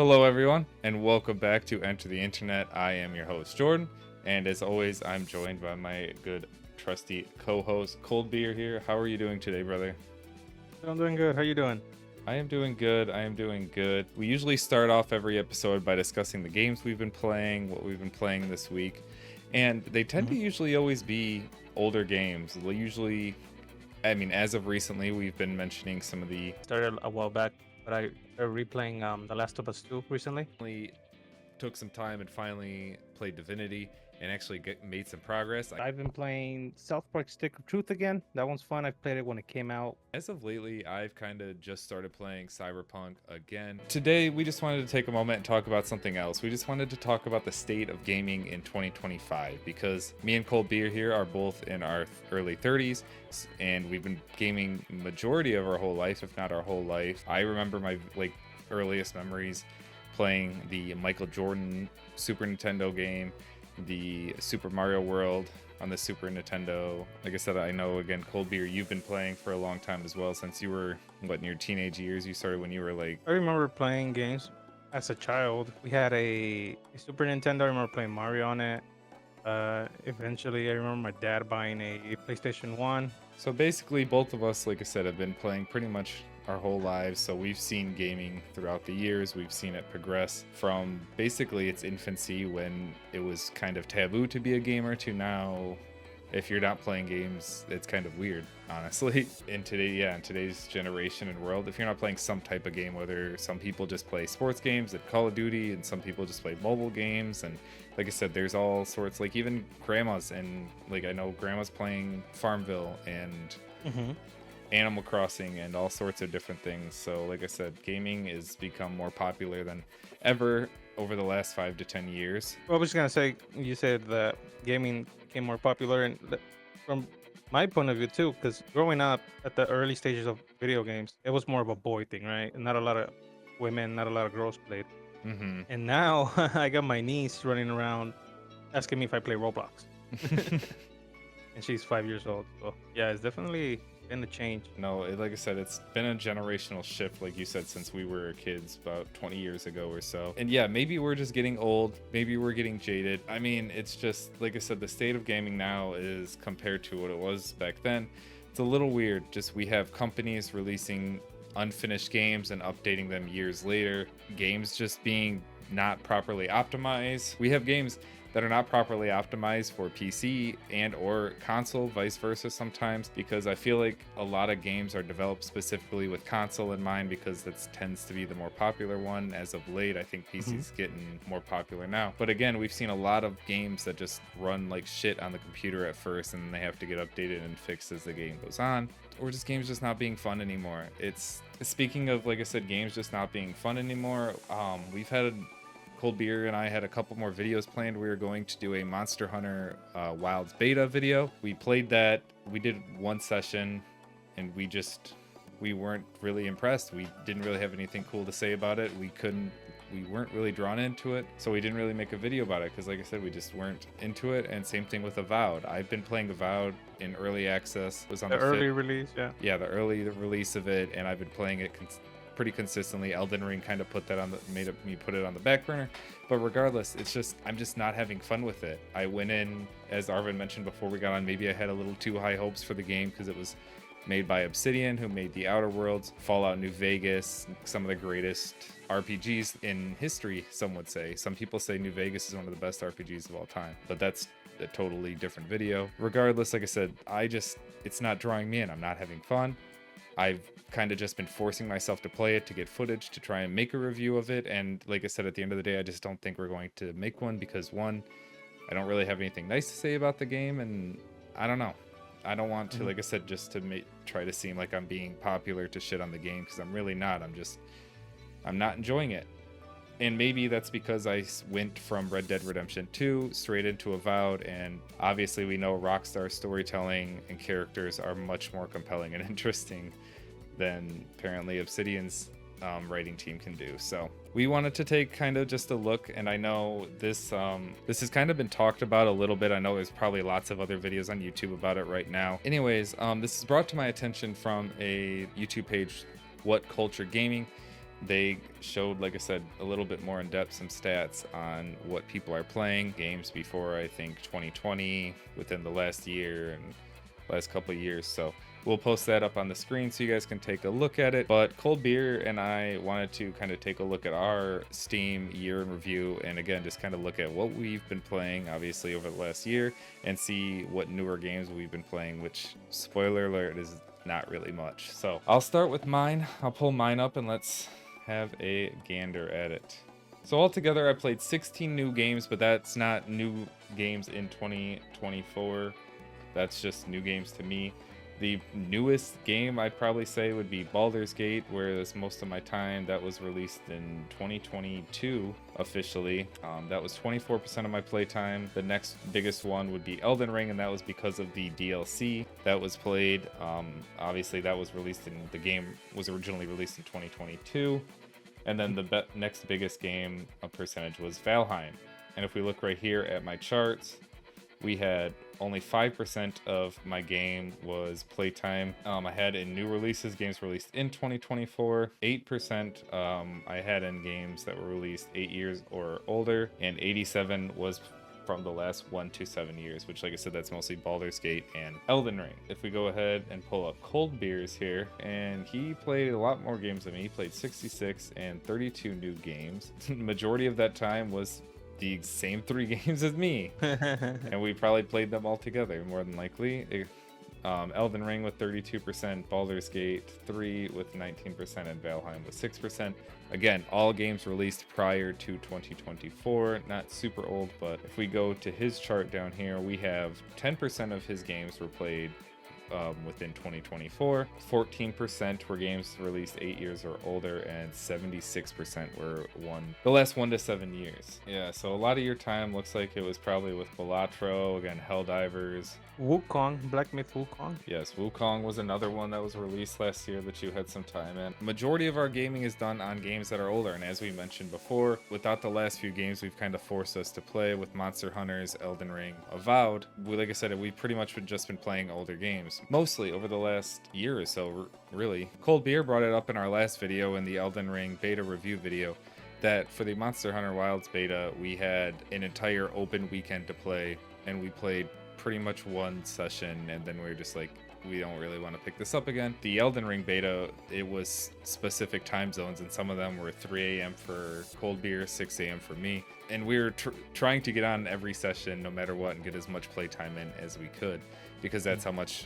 Hello, everyone, and welcome back to Enter the Internet. I am your host, Jordan, and as always, I'm joined by my good, trusty co-host, Cold Beer here. How are you doing today, brother? I'm doing good. How you doing? I am doing good. I am doing good. We usually start off every episode by discussing the games we've been playing, what we've been playing this week, and they tend to hmm usually always be older games. Usually, as of recently, we've been mentioning some of the Started a while back, but I started replaying The Last of Us 2 recently. took some time and finally played Divinity and actually made some progress. I've been playing South Park Stick of Truth again. That one's fun. I played it when it came out. As of lately, I've kind of just started playing Cyberpunk again. Today, we just wanted to take a moment and talk about something else. We just wanted to talk about the state of gaming in 2025 because me and Cold Beer here are both in our early 30s and we've been gaming majority of our whole life, if not our whole life. I remember my earliest memories playing the Michael Jordan Super Nintendo game, the Super Mario World on the Super Nintendo. Like I said, I know, again, Cold Beer, you've been playing for a long time as well, since you were, in your teenage years? You started when you were like... I remember playing games as a child. We had a Super Nintendo. I remember playing Mario on it. Eventually, I remember my dad buying a PlayStation 1. So basically, both of us, like I said, have been playing pretty much our whole lives. So we've seen gaming throughout the years. We've seen it progress from basically its infancy when it was kind of taboo to be a gamer to now, if you're not playing games, it's kind of weird, honestly. In today's generation and world, if you're not playing some type of game, whether some people just play sports games like Call of Duty and some people just play mobile games, and like I said, there's all sorts, like even grandmas, and like I know grandma's playing Farmville and Mm-hmm. Animal Crossing and all sorts of different things. So like I said, gaming has become more popular than ever over the last 5 to 10 years. Well, I was just gonna say, you said that gaming became more popular, and from my point of view too, because growing up at the early stages of video games, it was more of a boy thing, right? And not a lot of women, not a lot of girls played. Mm-hmm. And now I got my niece running around asking me if I play Roblox, and she's 5 years old. So yeah, it's definitely been a change. No, like I said, it's been a generational shift, like you said, since we were kids about 20 years ago or so. And yeah, maybe we're just getting old. Maybe we're getting jaded. I mean, it's just, like I said, the state of gaming now is compared to what it was back then. It's a little weird. Just we have companies releasing unfinished games and updating them years later. Games just being not properly optimized. We have games that are not properly optimized for PC and or console, vice versa sometimes, because I feel like a lot of games are developed specifically with console in mind because that tends to be the more popular one. As of late, I think PC's getting more popular now. But again, we've seen a lot of games that just run like shit on the computer at first and they have to get updated and fixed as the game goes on. Or just games just not being fun anymore. It's, speaking of, like I said, games just not being fun anymore, we've had Cold Beer and I had a couple more videos planned. We were going to do a Monster Hunter Wilds beta video. We played that. We did one session and we weren't really impressed. We didn't really have anything cool to say about it. We weren't really drawn into it. So we didn't really make a video about it because, like I said, we just weren't into it. And same thing with Avowed. I've been playing Avowed in early access. It was on The early release, yeah. Yeah, the early release of it, and I've been playing it pretty consistently. Elden Ring kind of made me put it on the back burner, but regardless, I'm just not having fun with it. I went in, as Arvin mentioned before we got on, maybe I had a little too high hopes for the game because it was made by Obsidian, who made The Outer Worlds, Fallout New Vegas, some of the greatest RPGs in history, some would say. Some people say New Vegas is one of the best RPGs of all time, but that's a totally different video. Regardless, like I said, it's not drawing me in. I'm not having fun. I've kind of just been forcing myself to play it to get footage to try and make a review of it. And like I said, at the end of the day, I just don't think we're going to make one because, one, I don't really have anything nice to say about the game. And I don't know. I don't want to, like I said, just to try to seem like I'm being popular to shit on the game because I'm really not. I'm not enjoying it. And maybe that's because I went from Red Dead Redemption 2 straight into Avowed, and obviously we know Rockstar storytelling and characters are much more compelling and interesting than apparently Obsidian's writing team can do. So we wanted to take kind of just a look, and I know this has kind of been talked about a little bit. I know there's probably lots of other videos on YouTube about it right now. Anyways, this is brought to my attention from a YouTube page, What Culture Gaming. They showed, like I said, a little bit more in depth, some stats on what people are playing, games before I think 2020, within the last year and last couple of years. So we'll post that up on the screen so you guys can take a look at it. But Cold Beer and I wanted to kind of take a look at our Steam year in review, and again, just kind of look at what we've been playing, obviously, over the last year, and see what newer games we've been playing, which, spoiler alert, is not really much. So I'll start with mine. I'll pull mine up and let's have a gander at it. So altogether, I played 16 new games, but that's not new games in 2024. That's just new games to me. The newest game I'd probably say would be Baldur's Gate, where that's most of my time. That was released in 2022 officially. That was 24% of my playtime. The next biggest one would be Elden Ring, and that was because of the DLC that was played. Obviously, that was released the game was originally released in 2022. And then the next biggest game percentage was Valheim. And if we look right here at my charts, we had only 5% of my game was playtime. I had in new releases, games released in 2024. 8% I had in games that were released 8 years or older, and 87 was from the last 1 to 7 years, which, like I said, that's mostly Baldur's Gate and Elden Ring. If we go ahead and pull up Cold Beers here, and he played a lot more games than me. He played 66 and 32 new games. Majority of that time was the same 3 games as me, and we probably played them all together, more than likely. Elden Ring with 32%, Baldur's Gate 3 with 19%, and Valheim with 6%. Again, all games released prior to 2024, not super old. But if we go to his chart down here, we have 10% of his games were played within 2024, 14% were games released 8 years or older, and 76% were the last 1 to 7 years. Yeah, so a lot of your time looks like it was probably with Balatro, again, Helldivers. Wukong, Black Myth Wukong. Yes, Wukong was another one that was released last year that you had some time in. Majority of our gaming is done on games that are older, and as we mentioned before, without the last few games we've kind of forced us to play with Monster Hunters, Elden Ring, Avowed. Like I said, we pretty much just been playing older games, mostly over the last year or so, really. Cold Beer brought it up in our last video, in the Elden Ring beta review video, that for the Monster Hunter Wilds beta, we had an entire open weekend to play, and we played pretty much one session, and then we were just like, we don't really want to pick this up again. The Elden Ring beta, it was specific time zones, and some of them were 3 a.m. for Cold Beer, 6 a.m. for me, and we were trying to get on every session no matter what and get as much playtime in as we could, because that's how much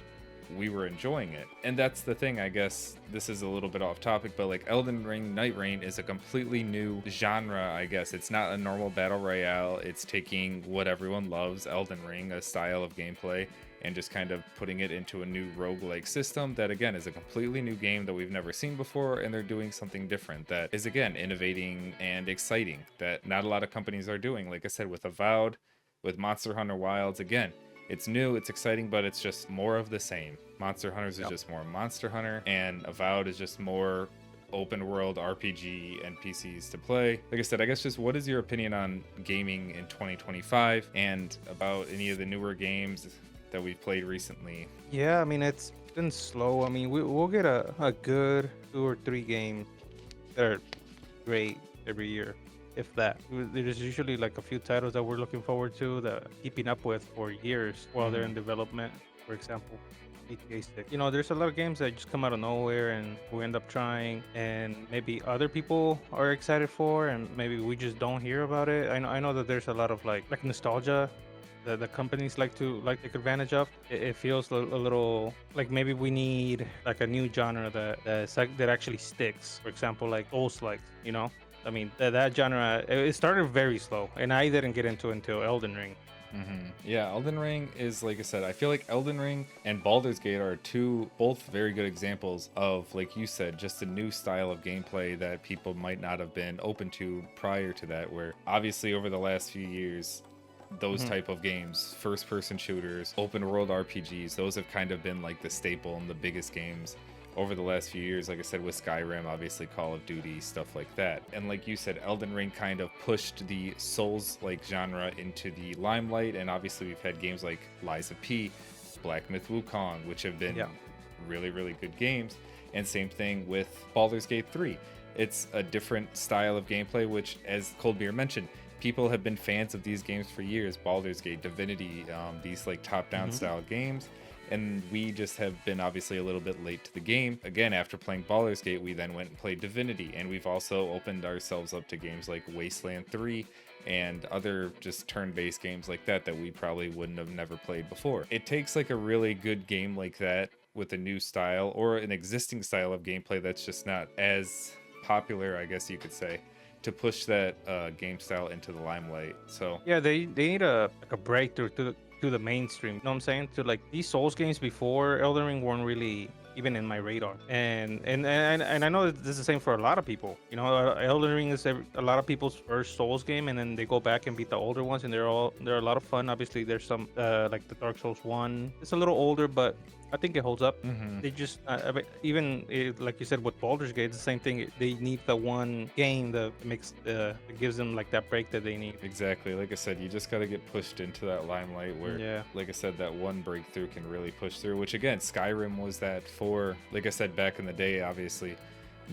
we were enjoying it. And that's the thing, I guess this is a little bit off topic, but like Elden Ring Night Rain is a completely new genre, I guess. It's not a normal battle royale. It's taking what everyone loves, Elden Ring, a style of gameplay, and just kind of putting it into a new roguelike system that, again, is a completely new game that we've never seen before, and they're doing something different that is, again, innovating and exciting that not a lot of companies are doing. Like I said, with Avowed, with Monster Hunter Wilds, again, it's new, it's exciting, but it's just more of the same. Monster Hunters is just more Monster Hunter, and Avowed is just more open world RPG NPCs to play. Like I said, I guess just what is your opinion on gaming in 2025 and about any of the newer games that we've played recently? Yeah, I mean, it's been slow. I mean, we'll get a good 2 or 3 games that are great every year, if that. There's usually like a few titles that we're looking forward to, that keeping up with for years while they're in development. For example, ETI 6. You know, there's a lot of games that just come out of nowhere and we end up trying, and maybe other people are excited for, and maybe we just don't hear about it. I know that there's a lot of like nostalgia that the companies like take advantage of. It feels a little like maybe we need like a new genre that actually sticks. For example, like Souls-like, you know. I mean, that genre, it started very slow, and I didn't get into it until Elden Ring. Yeah, Elden Ring is, like I said, I feel like Elden Ring and Baldur's Gate are both very good examples of, like you said, just a new style of gameplay that people might not have been open to prior to that, where obviously over the last few years, those type of games, first person shooters, open world RPGs, those have kind of been like the staple and the biggest games over the last few years. Like I said, with Skyrim, obviously Call of Duty, stuff like that. And like you said, Elden Ring kind of pushed the Souls-like genre into the limelight, and obviously we've had games like Lies of P, Black Myth Wukong, which have been really, really good games. And same thing with Baldur's Gate 3. It's a different style of gameplay, which, as Cold Beer mentioned, people have been fans of these games for years. Baldur's Gate, Divinity, these like top-down Hmm. style games. And we just have been obviously a little bit late to the game. Again, after playing Baldur's Gate, we then went and played Divinity. And we've also opened ourselves up to games like Wasteland 3 and other just turn-based games like that we probably wouldn't have never played before. It takes like a really good game like that with a new style or an existing style of gameplay that's just not as popular, I guess you could say, to push that game style into the limelight. So Yeah, they need a like a breakthrough to the mainstream. You know what I'm saying? To like these Souls games before Elden Ring weren't really even in my radar. And I know that this is the same for a lot of people. You know, Elden Ring is a lot of people's first Souls game, and then they go back and beat the older ones, and they're a lot of fun. Obviously, there's some like the Dark Souls one. It's a little older, but I think it holds up. mhm. They just I mean, even like you said with Baldur's Gate, it's the same thing. They need the one game that makes that gives them like that break that they need. Exactly. Like I said, you just got to get pushed into that limelight where, Yeah. like I said, that one breakthrough can really push through, which again, Skyrim was that for, like I said, back in the day, obviously,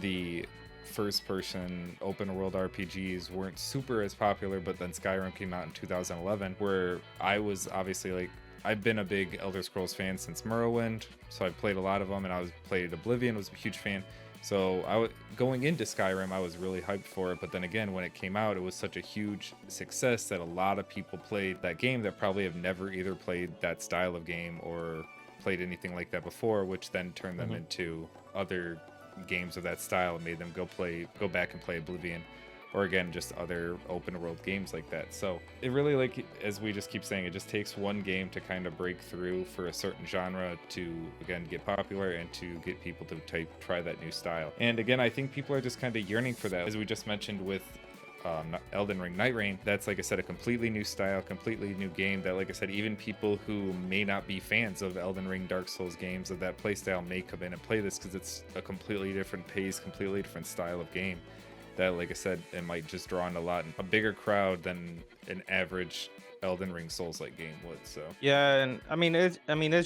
the first person open world RPGs weren't super as popular, but then Skyrim came out in 2011, where I was obviously like, I've been a big Elder Scrolls fan since Morrowind, so I played a lot of them, and played Oblivion, was a huge fan. So going into Skyrim, I was really hyped for it. But then again, when it came out, it was such a huge success that a lot of people played that game that probably have never either played that style of game or played anything like that before, which then turned them into other games of that style and made them go back and play Oblivion, or again, just other open world games like that. So it really, like, as we just keep saying, it just takes one game to kind of break through for a certain genre to, again, get popular and to get people to try that new style. And again, I think people are just kind of yearning for that. As we just mentioned with Elden Ring Night Rain, that's, like I said, a completely new style, completely new game that, like I said, even people who may not be fans of Elden Ring, Dark Souls games of that playstyle may come in and play this because it's a completely different pace, completely different style of game that, like I said, it might just draw in a bigger crowd than an average Elden Ring Souls-like game would. So Yeah, and I mean it's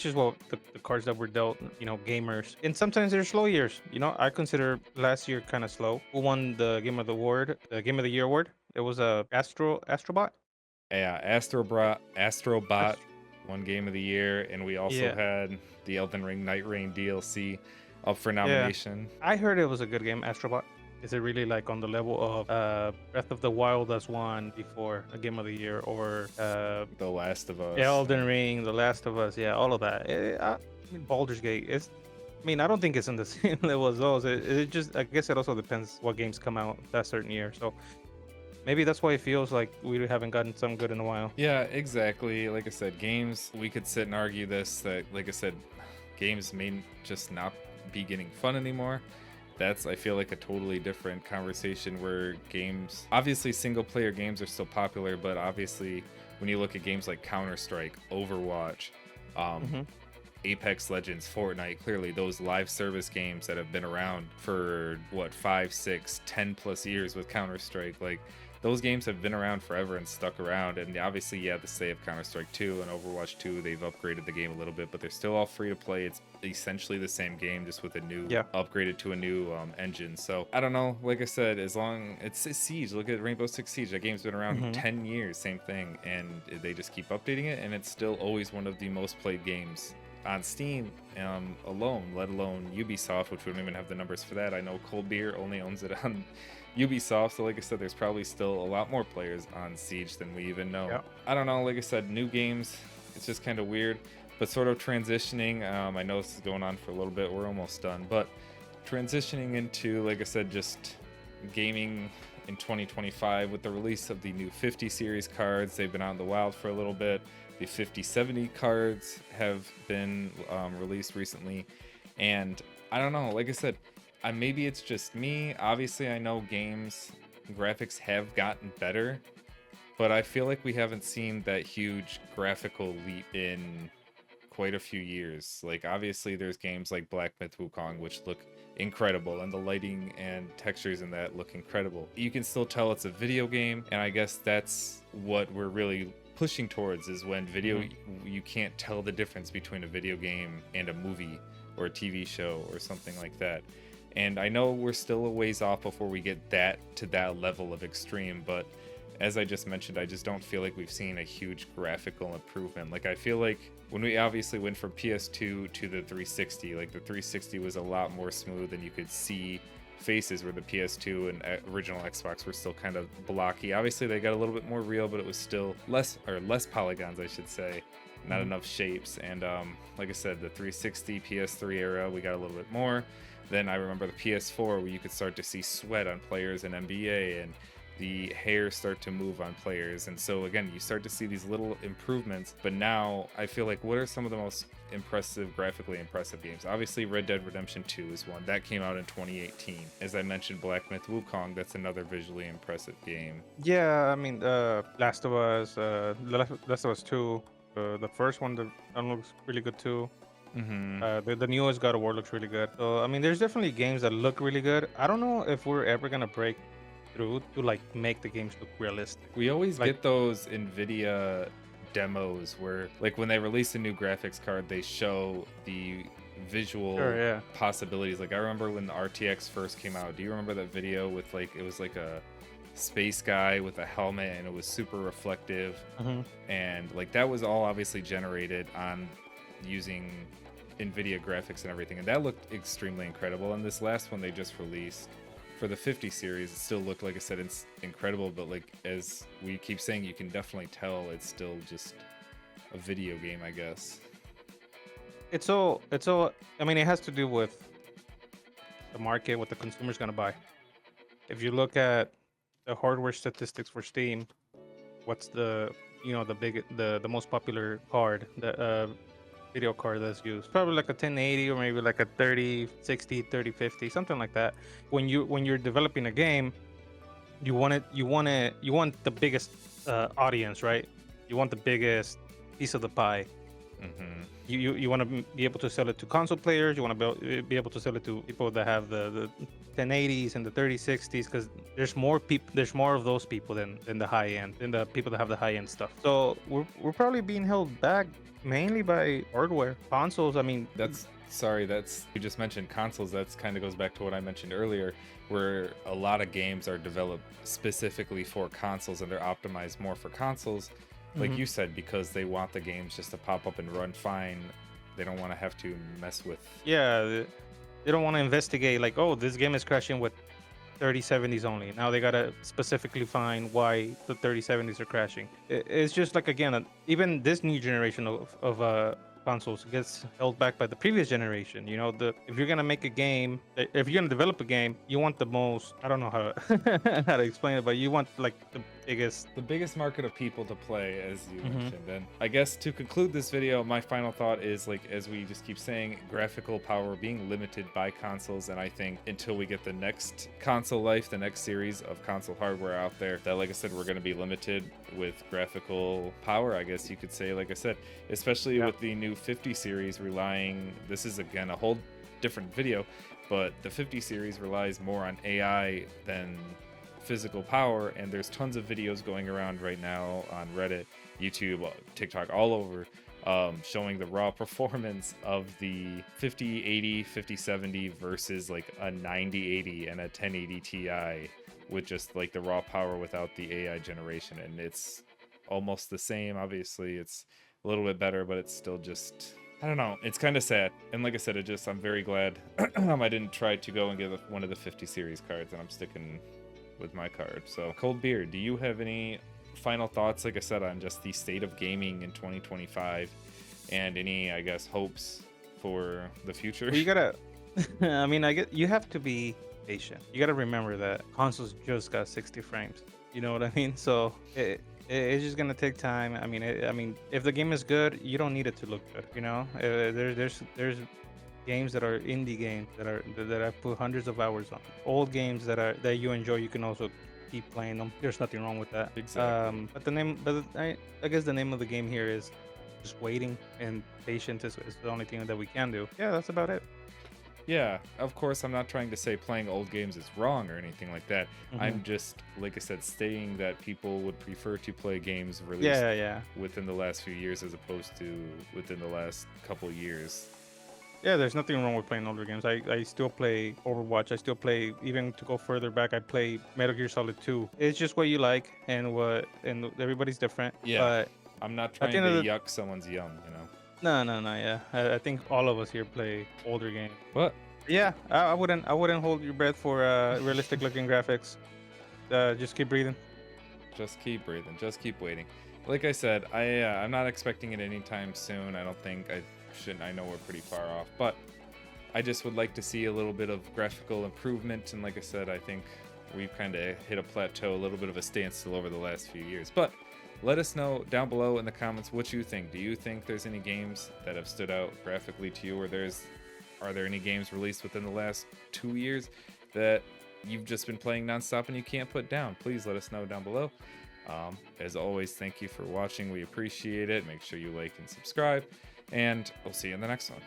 just what the cards that were dealt, you know, gamers. And sometimes they're slow years. You know, I consider last year kind of slow. Who won the Game of the Year award? It was a Astrobot. yeah, Astrobot won Game of the Year, and we also Yeah, had the Elden Ring Night Rain DLC up for yeah. nomination. I heard it was a good game, Astrobot. Is it really like on the level of Breath of the Wild as one before a Game of the Year, or The Last of Us. Elden Ring, The Last of Us? Yeah, all of that. I mean, Baldur's Gate is. I mean, I don't think it's in the same level as those. It just, I guess, it also depends what games come out that certain year. So maybe that's why it feels like we haven't gotten some good in a while. Yeah, exactly. Like I said, games, we could sit and argue this, that, like I said, games may just not be getting fun anymore. That's, I feel like, a totally different conversation where games, obviously single player games are still popular, but obviously when you look at games like Counter-Strike, Overwatch, Hmm. Apex Legends, Fortnite, clearly those live service games that have been around for what, 5, 6, 10 plus years with Counter-Strike, like those games have been around forever and stuck around. And obviously, yeah, the say of Counter-Strike 2 and Overwatch 2, they've upgraded the game a little bit, but they're still all free to play. It's essentially the same game, just with a new, Yeah. upgraded to a new engine. So I don't know. Like I said, as long it's Siege. Look at Rainbow Six Siege. That game's been around Hmm. 10 years, same thing, and they just keep updating it, and it's still always one of the most played games on Steam alone, let alone Ubisoft, which we don't even have the numbers for that. I know Cold Beer only owns it on Ubisoft, so like I said, there's probably still a lot more players on Siege than we even know. Yeah. I don't know, like I said, new games, it's just kind of weird, but sort of transitioning. I know this is going on for a little bit, we're almost done, but transitioning into, like I said, just gaming in 2025 with the release of the new 50 series cards. They've been out in the wild for a little bit. The 5070 cards have been released recently, and I don't know, like I said, maybe it's just me. Obviously, I know games graphics have gotten better, but I feel like we haven't seen that huge graphical leap in quite a few years. Like, obviously, there's games like Black Myth Wukong, which look incredible, and the lighting and textures in that look incredible. You can still tell it's a video game, and I guess that's what we're really pushing towards, is when you can't tell the difference between a video game and a movie or a TV show or something like that. And I know we're still a ways off before we get that level of extreme, but as I just mentioned, I just don't feel like we've seen a huge graphical improvement. Like, I feel like when we obviously went from PS2 to the 360, like the 360 was a lot more smooth and you could see faces, where the PS2 and original Xbox were still kind of blocky. Obviously they got a little bit more real, but it was still less polygons, I should say, not enough shapes. And like I said, the 360 PS3 era, we got a little bit more. Then I remember the PS4, where you could start to see sweat on players in NBA and the hair start to move on players. And so again, you start to see these little improvements. But now I feel like, what are some of the most graphically impressive games? Obviously Red Dead Redemption 2 is one that came out in 2018. As I mentioned, Black Myth Wukong, that's another visually impressive game. Yeah, I mean, Last of Us, Last of Us 2, the first one that looks really good too. The newest God of War looks really good. So I mean, there's definitely games that look really good. I don't know if we're ever gonna break through to like make the games look realistic. We always Like, get those NVIDIA demos where, like, when they release a new graphics card, they show the visual sure, yeah. possibilities. Like, I remember when the RTX first came out. Do you remember that video with, like, it was like a space guy with a helmet and it was super reflective? And like, that was all obviously generated on using NVIDIA graphics and everything, and that looked extremely incredible. And this last one they just released for the 50 series, it still looked, like I said, it's incredible, but like, as we keep saying, you can definitely tell it's still just a video game, I guess. It's all. I mean, it has to do with the market, what the consumer's gonna buy. If you look at the hardware statistics for Steam, what's the the most popular card, the video card that's used? Probably like a 1080 or maybe like a 3060, 3050, something like that. When you're developing a game, you want the biggest audience, right? You want the biggest piece of the pie. You want to be able to sell it to console players. You want to be able to sell it to people that have the 1080s and the 3060s, because there's more of those people than the high end, than the people that have the high end stuff. So we're probably being held back mainly by hardware. Consoles, I mean, That's you just mentioned consoles. That's kind of goes back to what I mentioned earlier, where a lot of games are developed specifically for consoles and they're optimized more for consoles, like you said, because they want the games just to pop up and run fine. They don't want to have to mess with. yeah, they don't want to investigate like, oh, this game is crashing with 3070s only. Now they gotta specifically find why the 3070s are crashing. It's just like, again, even this new generation of consoles gets held back by the previous generation. You know, if you're gonna make a game, if you're gonna develop a game, you want the most. I don't know how how to explain it, but you want like the biggest market of people to play, as you mentioned. And I guess to conclude this video, my final thought is, like, as we just keep saying, graphical power being limited by consoles. And I think until we get the next console life, the next series of console hardware out there, that, like I said, we're going to be limited with graphical power, I guess you could say. Like I said, especially with the new 50 series relying, this is again a whole different video, but the 50 series relies more on AI than physical power. And there's tons of videos going around right now on Reddit, YouTube, TikTok, all over, showing the raw performance of the 5080, 5070 versus like a 9080 and a 1080 Ti, with just like the raw power without the AI generation. And it's almost the same. Obviously it's a little bit better, but it's still just, I don't know, it's kind of sad. And like I said, I'm very glad I didn't try to go and get one of the 50 series cards, and I'm sticking with my card. So, Cold Beer, do you have any final thoughts, like I said, on just the state of gaming in 2025 and any, I guess, hopes for the future? You gotta I mean, you have to be patient. You gotta remember that consoles just got 60 frames. You know what I mean? So it's just gonna take time. I mean, if the game is good, you don't need it to look good. You know, there's games that are indie games that I've put hundreds of hours on. Old games that you enjoy, you can also keep playing them. There's nothing wrong with that. Exactly. But I guess the name of the game here is just waiting, and patience is the only thing that we can do. Yeah, that's about it. Yeah, of course, I'm not trying to say playing old games is wrong or anything like that. I'm just, like I said, stating that people would prefer to play games released within the last few years as opposed to within the last couple years. Yeah, there's nothing wrong with playing older games. I still play Overwatch. I still play, even to go further back, I play Metal Gear Solid 2. It's just what you like, and everybody's different. Yeah, But I'm not at the trying end to of the yuck someone's young, you know. no, no, no, yeah. I think all of us here play older games. But Yeah, I wouldn't hold your breath for realistic looking graphics. Just keep breathing. just keep breathing, just keep waiting. Like I said, I'm not expecting it anytime soon. I don't think I shouldn't. I know we're pretty far off, but I just would like to see a little bit of graphical improvement. And like I said, I think we've kind of hit a plateau, a little bit of a standstill over the last few years. But let us know down below in the comments what you think. Do you think there's any games that have stood out graphically to you, or are there any games released within the last 2 years that you've just been playing nonstop and you can't put down? Please let us know down below. As always, thank you for watching. We appreciate it. Make sure you like and subscribe, and we'll see you in the next one.